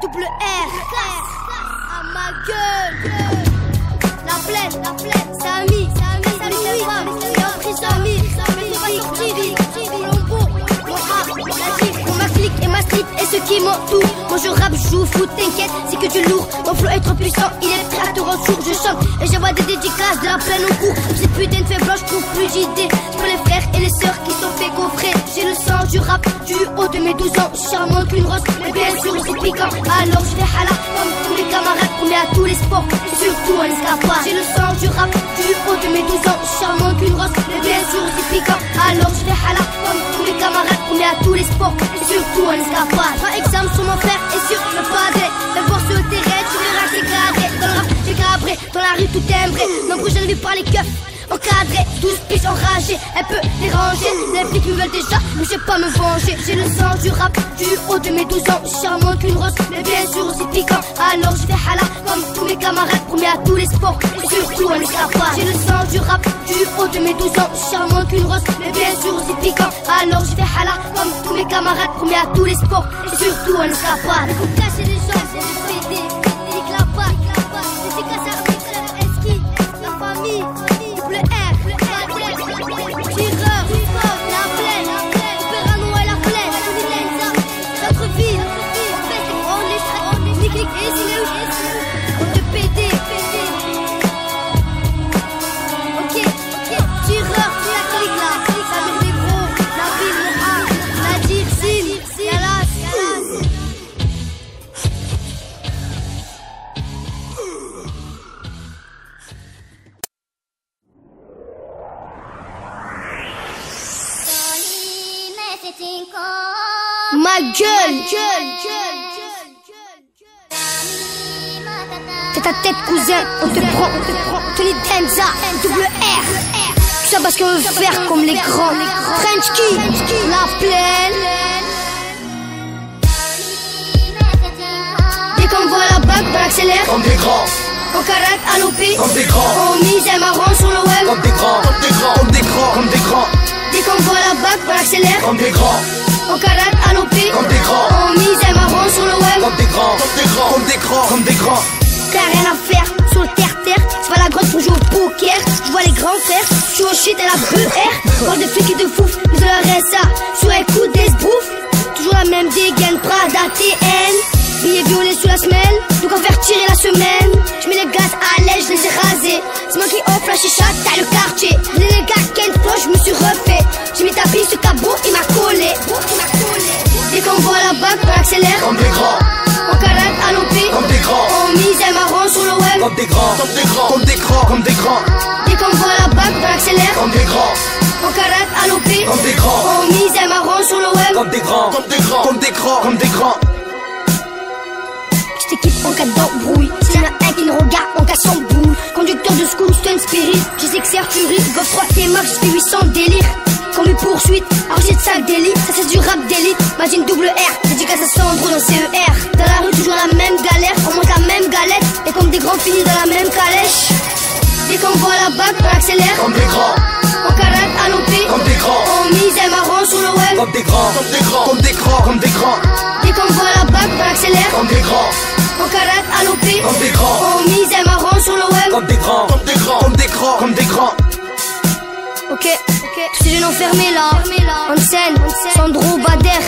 double R. À ma gueule. La plaine, c'est ami. C'est un prisonnier. Mais c'est pas sorti vite. Colombo, mon rap, la gifle, ma clique et ma street et ceux qui m'entourent. Moi je rappe, je joue foot, t'inquiète, c'est que du lourd. Mon flow est trop puissant, il est prêt à te rendre sourd. Je chante et j'envoie des dédicaces de la plaine au cours. Ces putains de faibles, je trouve plus d'idées. C'est pour les frères et les sœurs qui sont fait coffrer. J'ai le sang du rap du haut de mes 12 ans. Charmant qu'une rose, mais bien sûr c'est piquant. Alors je fais hala comme tous les camarades. On est à tous les sports, et surtout en escapade. J'ai le sang du rap du haut de mes 12 ans. Charmant qu'une rose, mais bien sûr c'est piquant. Alors je fais hala comme tous les camarades. On est à tous les sports, et surtout en escapade. Pas exemple sur mon frère et sur le padré. Même voir sur le terrain, tu verras que c'est cadré. Dans le rap, j'ai cabré, dans la rue tout timbré. Nombreux jeunes vus par les keufs. Encadré, 12 piges enragées, un peu dérangées. Les flics me veulent déjà, mais je vais pas me venger. J'ai le sang du rap du haut de mes 12 ans. Charmant qu'une rose, mais bien sûr aussi piquant. Alors je fais hala comme tous mes camarades. Promis à tous les sports, et surtout en escapade. J'ai le sang du rap du haut de mes 12 ans. Charmant qu'une rose, mais bien sûr aussi piquant. Alors je fais hala comme tous mes camarades. Promis à tous les sports, et surtout en escapade. Faut cacher les gens, c'est du PD. Nique la balle, c'est casse à Eski, la famille. Le R, tireur, la plaine, Perano et la plaine, notre ville, on est nique, on te pédé. Ok, tireur, la clique là, Samir les gros, la ville, la Dircine, Yalas. Ma gueule, c'est ta tête cousin, on te prend, Tony Denza, double R. Tout ça parce qu'on veut faire comme les grands. French Key, la plaine. Dès qu'on voit la bague, on accélère. Comme des grands. On caractère à l'OP. Comme des grands. On mise un marron sur le web. Comme des grands. Comme des grands. Comme des grands. Dès qu'on voit la bague, on accélère. Comme des grands. On caractère à l'OP. Comme des grands. On mise un marron sur le web. Comme des grands. Comme des grands. Comme des grands. T'as rien à faire sur le terre-terre. C'est pas la grosse pour jouer au poker. Je vois les grands frères, je suis au shit à la BR. Voir des flics et de fouf, mais de leur RSA. Sur un coup d'esbrouf, toujours la même dégaine, Prada TN. Billets violets sous la semelle, donc on faire tirer la semaine. Je mets les gaz à l'aise, je les ai rasés. C'est moi qui offre la chicha, t'as le quartier. Les gars, Ken Flow, je me suis refait. J'ai mis ta bille sur cabot, il m'a collé. Dès qu'on voit la bague, on accélère. Comme des grands. On caractère à l'OP. Comme des grands. On mise un marron sur le web. Comme des grands. Comme des grands. Comme des grands. Dès qu'on voit la bague, on accélère. Comme des grands. On caractère à l'OP. Comme des grands. On mise un marron sur le web. Comme des grands. Comme des grands. Comme des grands. Comme des grands. Je t'équipe en cas d'embrouille. S'il y en a un qui ne regarde, on casse son boule. Conducteur de school, stun spirit. Je sais que c'est Arthurie. Goff 3 T-Max, je fais 800 délire. Comme une poursuite, alors j'ai de sac d'élite. Ça c'est du rap d'élite. Imagine double R. Dédicace à Sandro dans CER. Dans la rue, toujours la même galère. On mange la même galette. Et comme des grands finis dans la même calèche. Dès qu'on voit la bague, on accélère. Comme des grands. On caractère à l'OP. Comme des grands. On mise un marron sur le web. Comme des grands. Comme des grands. Comme des grands. Dès qu'on voit la bague, on accélère. Comme des grands. On caractère à l'OP. Comme des grands. On mise un marron sur le web. Comme des grands. Comme des grands. Comme des grands. Comme des grands. Ok, tous ces jeunes enfermés là, en scène, Sandro, Bader,